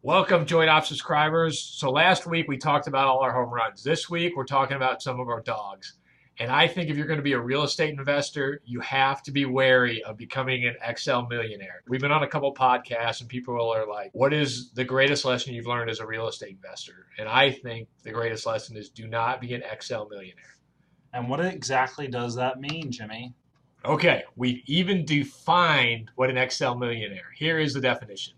Welcome, Joint Ops subscribers. So last week we talked about all our home runs. This week we're talking about some of our dogs. And I think if you're going to be a real estate investor, you have to be wary of becoming an Excel millionaire. We've been on a couple podcasts and people are like, what is the greatest lesson you've learned as a real estate investor? And I think the greatest lesson is do not be an Excel millionaire. And what exactly does that mean, Jimmy? Okay, we've even defined what an Excel millionaire. Here is the definition.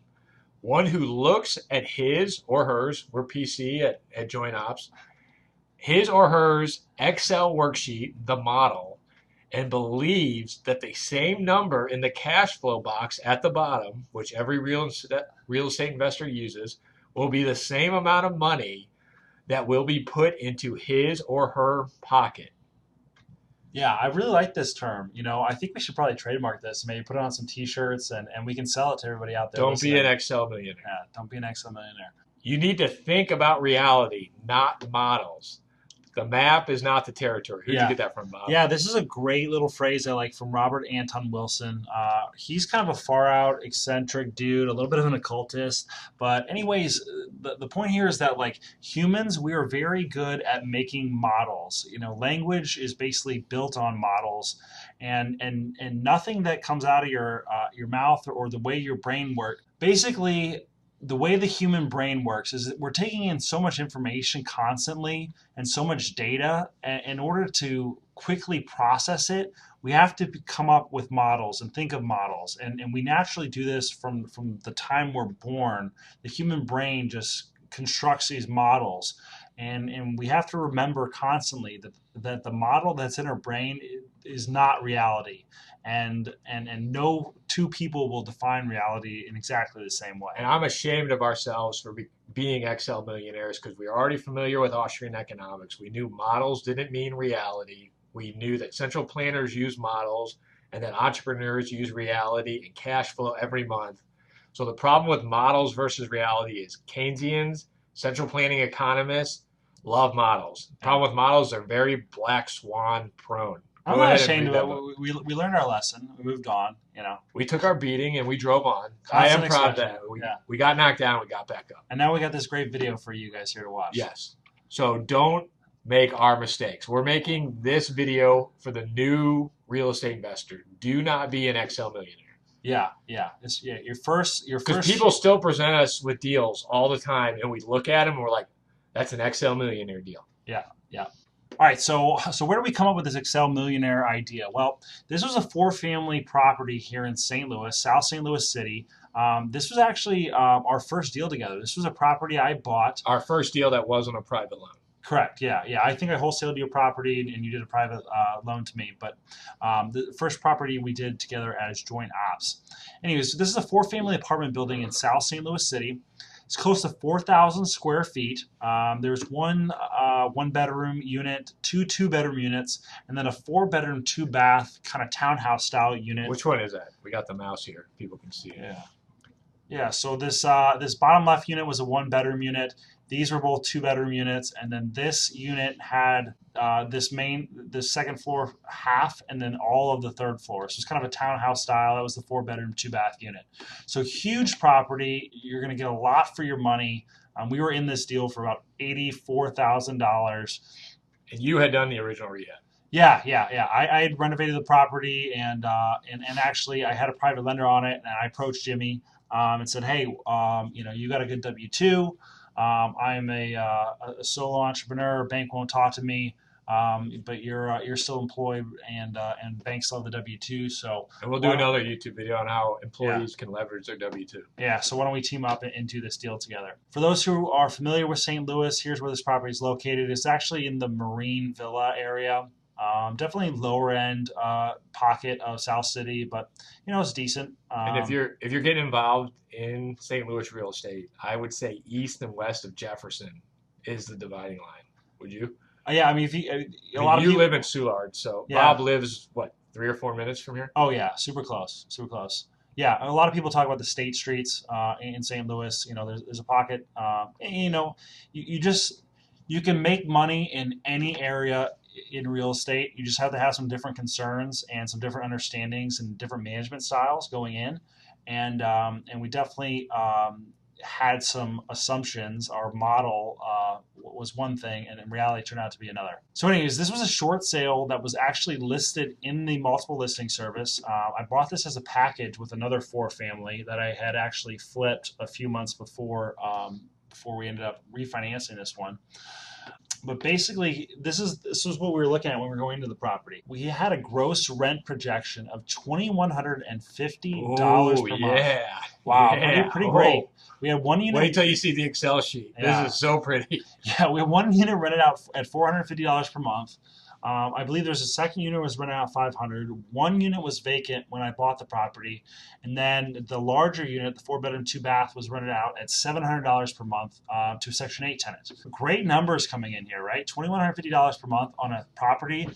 One who looks at his or hers, we're PC at Joint Ops, his or hers Excel worksheet, the model, and believes that the same number in the cash flow box at the bottom, which every real estate investor uses, will be the same amount of money that will be put into his or her pocket. Yeah, I really like this term. I think we should probably trademark this, maybe put it on some t-shirts and we can sell it to everybody out there Don't be an listening. Excel millionaire. Yeah, don't be an Excel millionaire. You need to think about reality, not models. The map is not the territory. Who'd you Yeah. get that from, Bob? Yeah, this is a great little phrase I like from Robert Anton Wilson. He's kind of a far out, eccentric dude, a little bit of an occultist. But, anyways, the point here is that, like humans, we are very good at making models. Language is basically built on models, and nothing that comes out of your mouth or the way your brain works. Basically, the way the human brain works is that we're taking in so much information constantly and so much data. And in order to quickly process it, we have to come up with models and think of models. And we naturally do this from the time we're born. The human brain just constructs these models. And we have to remember constantly that the model that's in our brain is not reality. And no two people will define reality in exactly the same way. And I'm ashamed of ourselves for being Excel millionaires because we are already familiar with Austrian economics. We knew models didn't mean reality. We knew that central planners use models and that entrepreneurs use reality and cash flow every month. So the problem with models versus reality is Keynesians, central planning economists love models. The Yeah. problem with models, they're very black swan prone. I'm Go not ahead and ashamed read of that book. it. We learned our lesson. We moved on. We took our beating and we drove on. I am Constant proud of expansion. that. We, Yeah. we got knocked down, we got back up. And now we got this great video for you guys here to watch. Yes. So don't make our mistakes. We're making this video for the new real estate investor. Do not be an Excel millionaire. Yeah. Your first Because people still present us with deals all the time and we look at them and we're like, that's an Excel millionaire deal. Yeah. All right, so where do we come up with this Excel millionaire idea? Well, this was a four-family property here in St. Louis, South St. Louis City. This was actually our first deal together. This was a property I bought. Our first deal that wasn't a private loan. Correct. Yeah. I think I wholesaled your property, and you did a private loan to me. But the first property we did together as joint ops. Anyways, so this is a four-family apartment building in South St. Louis City. It's close to 4,000 square feet. There's one bedroom unit, two bedroom units, and then a 4 bedroom, 2 bath kind of townhouse style unit. Which one is that? We got the mouse here. People can see it. Yeah. So this bottom left unit was a 1 bedroom unit. These were both 2 bedroom units, and then this unit had the second floor half, and then all of the third floor. So it's kind of a townhouse style. That was the 4 bedroom, 2 bath unit. So huge property. You're going to get a lot for your money. We were in this deal for about $84,000. And you had done the original rehab. Yeah. I had renovated the property, and actually I had a private lender on it, and I approached Jimmy and said, hey, you got a good W-2. I'm a solo entrepreneur. Bank won't talk to me, but you're still employed, and banks love the W-2. So And we'll do another YouTube video on how employees can leverage their W-2. yeah. So why don't we team up and do this deal together? For those who are familiar with St. Louis, here's where this property is located. It's actually in the Marine Villa area. Definitely lower end pocket of South City, but it's decent. And if you're getting involved in St. Louis real estate, I would say east and west of Jefferson is the dividing line. Would you? Yeah, I mean, if a lot of you people live in Soulard, so Yeah. Bob lives what 3 or 4 minutes from here. Oh yeah, super close. Yeah, a lot of people talk about the state streets in St. Louis. There's a pocket. You can make money in any area in real estate. You just have to have some different concerns and some different understandings and different management styles going in. And we definitely had some assumptions. Our model was one thing, and in reality, it turned out to be another. So, anyways, this was a short sale that was actually listed in the multiple listing service. I bought this as a package with another 4-family that I had actually flipped a few months before we ended up refinancing this one. But basically, this is what we were looking at when we were going into the property. We had a gross rent projection of $2,150 per month. Yeah. Wow, Yeah. pretty great. We had one unit. Wait till you see the Excel sheet. Yeah. This is so pretty. Yeah, we had one unit rented out at $450 per month. I believe there's a second unit was rented out $500. One unit was vacant when I bought the property, and then the larger unit, the 4-bedroom, 2-bath, was rented out at $700 per month to a Section 8 tenant. Great numbers coming in here, right? $2,150 per month on a property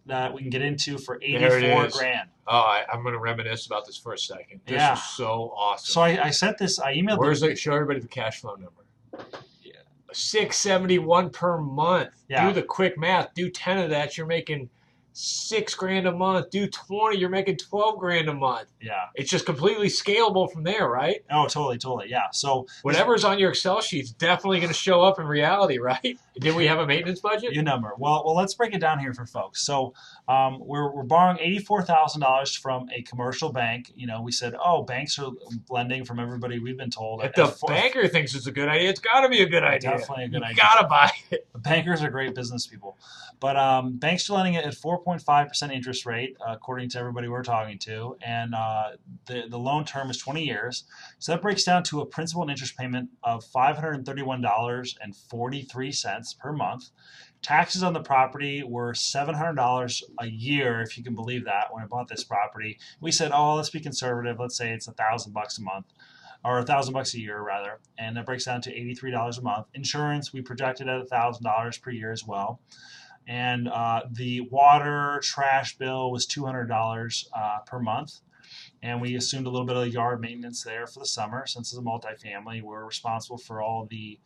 that we can get into for $84,000. Oh, I'm going to reminisce about this for a second. This is so awesome. So I sent this. I emailed. Show everybody the cash flow number. $671 per month. Yeah. Do the quick math. Do 10 of that, you're making $6,000 a month. Do 20, you're making $12,000 a month. Yeah. It's just completely scalable from there, right? Oh, totally. Yeah. So whatever's on your Excel sheet's definitely going to show up in reality, right? Did we have a maintenance budget? Your number. Well, let's break it down here for folks. So we're borrowing $84,000 from a commercial bank. You know, we said, banks are lending from everybody. We've been told. If the banker thinks it's a good idea, it's got to be a good idea. Definitely a good idea. Got to buy it. Bankers are great business people. But banks are lending it at 4.5% interest rate, according to everybody we're talking to. And the loan term is 20 years. So that breaks down to a principal and interest payment of $531.43 per month. Taxes on the property were $700 a year, if you can believe that, when I bought this property. We said, let's be conservative. Let's say it's $1,000 a month. Or $1,000 a year, rather. And that breaks down to $83 a month. Insurance, we projected at $1,000 per year as well. And the water trash bill was $200 per month. And we assumed a little bit of yard maintenance there for the summer. Since it's a multifamily, we're responsible for all the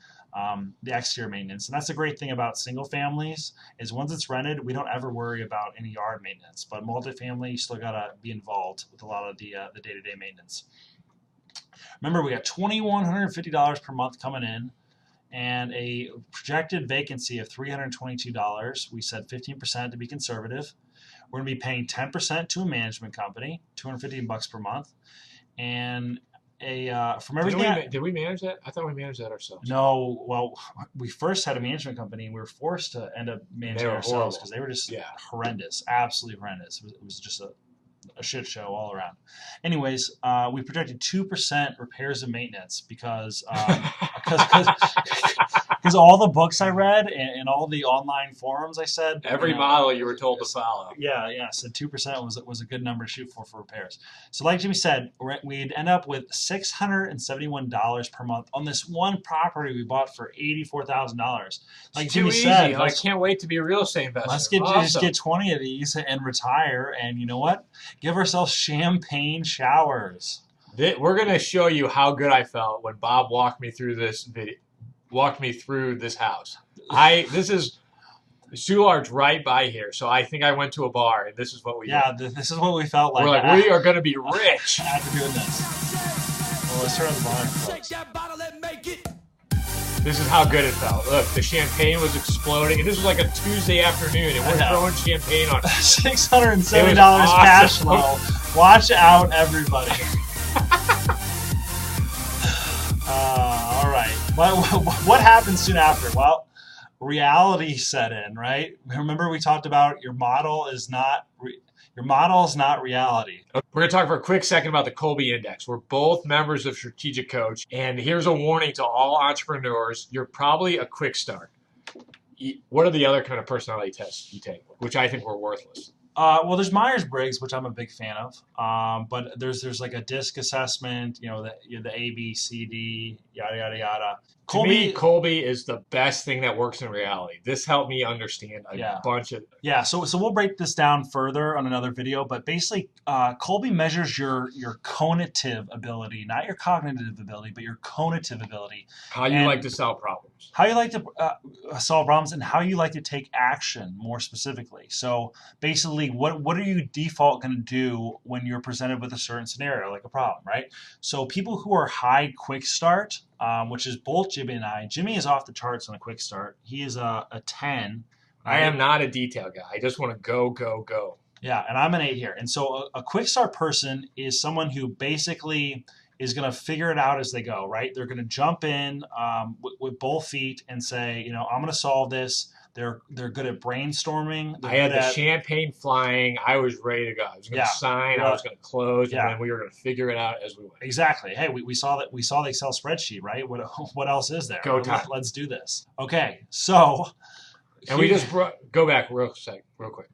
exterior maintenance. And that's the great thing about single families is once it's rented, we don't ever worry about any yard maintenance. But multifamily, you still got to be involved with a lot of the day-to-day maintenance. Remember, we got $2,150 per month coming in and a projected vacancy of $322. We said 15% to be conservative. We're going to be paying 10% to a management company, $250 per month, and from everything. Did we manage that? I thought we managed that ourselves. No, well, we first had a management company, and we were forced to end up managing ourselves because they were just horrendous, absolutely horrendous. It was just a shit show all around. Anyways, we projected 2% repairs and maintenance because all the books I read and all the online forums I said every model you were told to follow. Yeah. So 2% was a good number to shoot for repairs. So like Jimmy said, we'd end up with $671 per month on this one property we bought for $84,000. Like Jimmy said, I can't wait to be a real estate investor. Let's just get 20 of these and retire. And you know what? Give ourselves champagne showers. We're going to show you how good I felt when Bob walked me through this house. This is Soulard's right by here, so I think I went to a bar and this is what we did. This is what we felt like. We're like, we are going to be rich after doing this. Well, let's turn on the bar. This is how good it felt. Look, the champagne was exploding, and this was like a Tuesday afternoon, and we're throwing champagne on it. $670 cash flow. Watch out, everybody. All right. What happened soon after? Well, reality set in, right? Remember we talked about your model is not reality. We're going to talk for a quick second about the Colby Index. We're both members of Strategic Coach, and here's a warning to all entrepreneurs. You're probably a quick start. What are the other kind of personality tests you take, which I think were worthless? Well, there's Myers-Briggs, which I'm a big fan of, but there's like a DISC assessment, the A, B, C, D, yada, yada, yada. To me, Colby is the best thing that works in reality. This helped me understand a bunch of... Yeah, so we'll break this down further on another video, but basically, Colby measures your cognitive ability, not your cognitive ability, but your cognitive ability. How you like to solve problems. problems. How you like to solve problems and how you like to take action more specifically. So basically, what are you default going to do when you're presented with a certain scenario, like a problem, right? So people who are high quick start, which is both Jimmy and I. Jimmy is off the charts on a quick start. He is a 10, I right? am not a detail guy. I just want to go, go, go. Yeah, and I'm an 8 here. And so a quick start person is someone who basically is going to figure it out as they go, right? They're going to jump in with both feet and say, I'm going to solve this. They're good at brainstorming. They're I good had the at champagne flying. I was ready to go. I was going to yeah, sign. I well, was going to close, and yeah, then we were going to figure it out as we went. exactly. Hey, we saw that we saw the Excel spreadsheet, right? What else is there? Go time. Let's do this. Okay, so And we just go back real quick.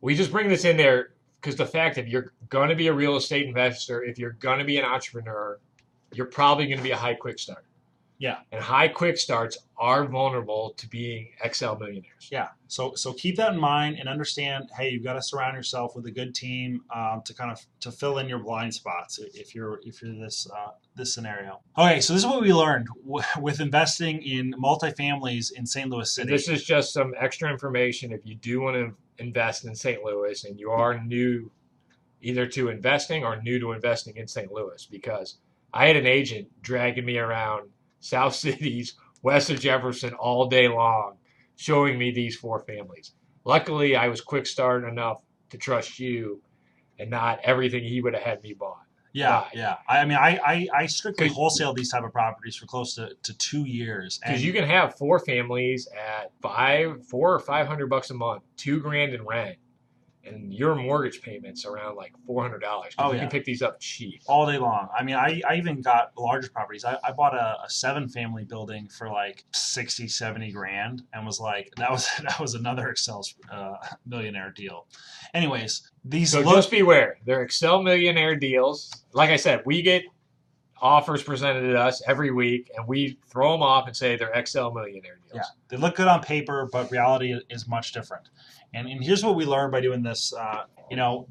We just bring this in there because the fact that you're going to be a real estate investor, if you're going to be an entrepreneur, you're probably going to be a high quick start. yeah. And high quick starts are vulnerable to being Excel millionaires. Yeah. So keep that in mind and understand. Hey, you've got to surround yourself with a good team to kind of to fill in your blind spots if you're this scenario. Okay. So this is what we learned with investing in multifamilies in St. Louis And City. this is just some extra information if you do want to invest in St. Louis and you are new either to investing or new to investing in St. Louis, because I had an agent dragging me around South Cities, west of Jefferson all day long, showing me these 4 families. Luckily, I was quick start enough to trust you and not everything he would have had me buy. Yeah, yeah. I mean, I strictly 'Cause- wholesale these type of properties for close to 2 years. Because you can have 4 families at $400 or $500 a month, $2,000 in rent, and your mortgage payments around like $400. Oh, You yeah. can pick these up cheap. All day long. I mean, I even got larger properties. I bought a 7-family building for like 60, 70 grand and was like, that was another Excel millionaire deal. Anyways, these So just beware. They're Excel millionaire deals. Like I said, we get offers presented to us every week, and we throw them off and say they're Excel millionaire deals. Yeah, they look good on paper, but reality is much different. And here's what we learned by doing this.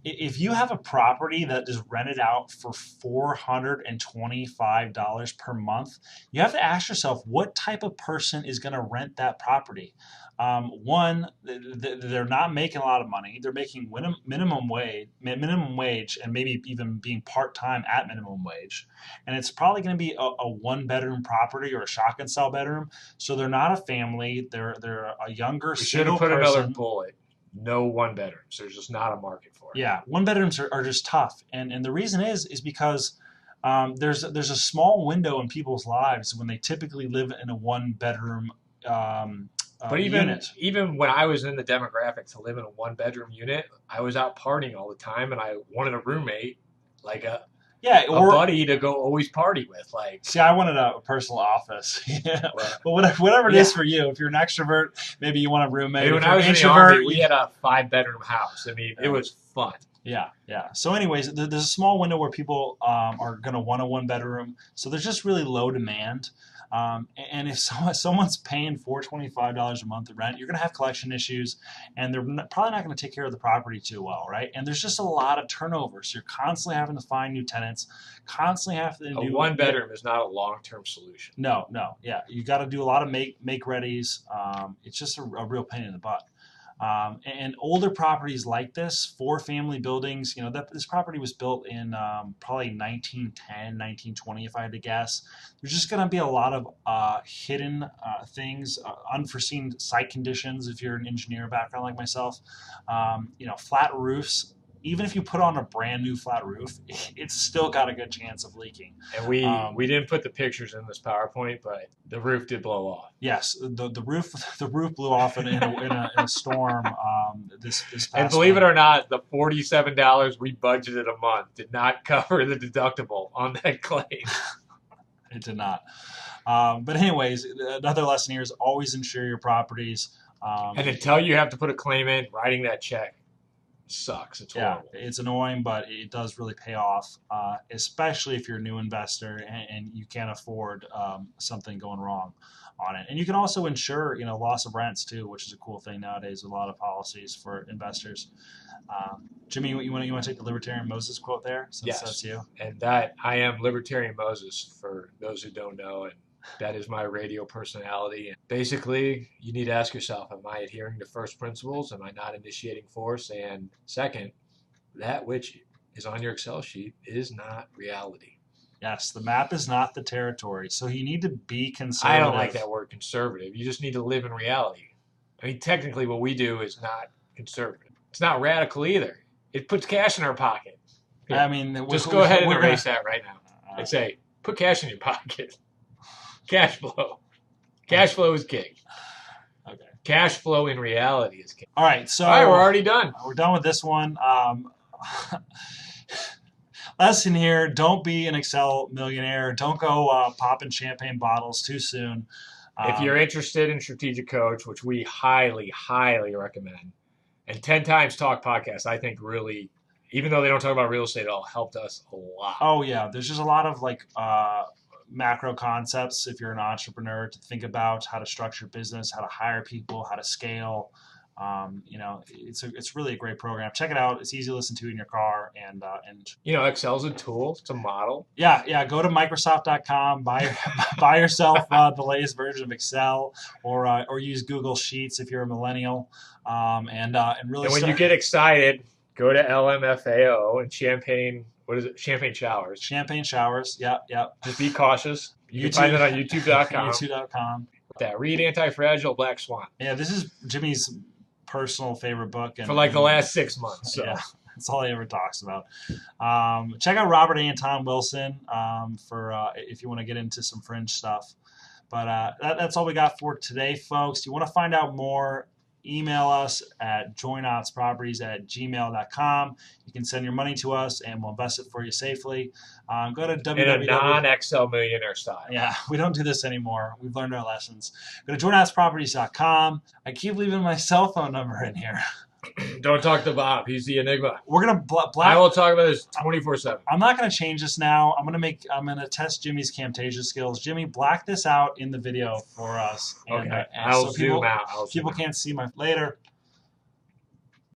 If you have a property that is rented out for $425 per month, you have to ask yourself what type of person is going to rent that property. One, they're not making a lot of money. They're making minimum wage, and maybe even being part-time at minimum wage. And it's probably going to be a one-bedroom property or a shotgun style bedroom. So they're not a family. They're a younger We should single have put person. another bullet. No 1 bedrooms. There's just not a market for it. Yeah, 1 bedrooms are just tough, and the reason is because there's a small window in people's lives when they typically live in a 1 bedroom But even unit. even when I was in the demographic to live in a 1 bedroom unit, I was out partying all the time, and I wanted a roommate, like a buddy to go always party with. Like, see, I wanted a personal office. Yeah, well, but whatever it is for you. If you're an extrovert, maybe you want a roommate. maybe If when you're I was an in the introvert, Army, we had a 5 bedroom house. I mean, it was fun. Yeah, yeah. So, anyways, there's a small window where people are going to want a 1 bedroom. So there's just really low demand. And if someone's paying $425 a month in rent, you're going to have collection issues, and they're probably not going to take care of the property too well, right? And there's just a lot of turnover, so you're constantly having to find new tenants, constantly having to A do 1 bedroom is not a long-term solution. No, yeah, you got to do a lot of make readies. It's just a real pain in the butt. And older properties like this, 4-family buildings, this property was built in probably 1910, 1920, if I had to guess. There's just going to be a lot of hidden things, unforeseen site conditions if you're an engineer background like myself. Flat roofs. Even if you put on a brand new flat roof, it's still got a good chance of leaking. And we didn't put the pictures in this PowerPoint, but the roof did blow off. Yes, the roof blew off in a storm this past And believe it month. or not, the $47 we budgeted a month did not cover the deductible on that claim. It did not. But anyways, another lesson here is always insure your properties. And until you have to put a claim in, writing that check sucks. It's horrible. It's annoying, but it does really pay off, especially if you're a new investor and you can't afford something going wrong on it. And you can also insure, loss of rents too, which is a cool thing nowadays with a lot of policies for investors. Jimmy, you want to take the Libertarian Moses quote there, since Yes. that's you? And that I am Libertarian Moses for those who don't know. And That is my radio personality. And basically, you need to ask yourself, am I adhering to first principles? Am I not initiating force? And second, that which is on your Excel sheet is not reality. Yes, the map is not the territory. So you need to be I conservative. don't like that word conservative. You just need to live in reality. I mean, technically, what we do is not conservative. It's not radical either. It puts cash in our pocket. Here, I mean, just go ahead and we're erase that right now and say, put cash in your pocket. Cash flow. Cash flow is king. Okay. Cash flow in reality is king. All right, so All right, we're already done. We're done with this one. Lesson here: don't be an Excel millionaire. Don't go popping champagne bottles too soon. If you're interested in Strategic Coach, which we highly, highly recommend, and 10 Times Talk podcast, I think really, even though they don't talk about real estate at all, helped us a lot. Oh yeah, there's just a lot of like macro concepts if you're an entrepreneur to think about how to structure business, how to hire people, how to scale. It's really a great program. Check it out. It's easy to listen to in your car, and Excel's a tool. It's a model. Yeah. Go to Microsoft.com, buy yourself the latest version of Excel, or use Google Sheets if you're a millennial, and really. And when you get excited, go to LMFAO and Champagne. What is it? Champagne Showers. Champagne Showers. Yeah. Just be cautious. You can find it on YouTube.com. YouTube.com. Read Anti-Fragile, Black Swan. Yeah, this is Jimmy's personal favorite book. For like the last 6 months. So. Yeah, that's all he ever talks about. Check out Robert Anton Wilson for if you want to get into some fringe stuff. But that's all we got for today, folks. You want to find out more, email us at joinotsproperties@gmail.com. You can send your money to us, and we'll invest it for you safely. Go to www. In a non-Excel millionaire style. Yeah, we don't do this anymore. We've learned our lessons. Go to joinotsproperties.com. I keep leaving my cell phone number in here. Don't talk to Bob. He's the enigma. We're gonna black. I will talk about this 24/7. I'm not gonna change this now. I'm gonna test Jimmy's Camtasia skills. Jimmy, black this out in the video for us. Okay. I'll zoom out. People can't see my later.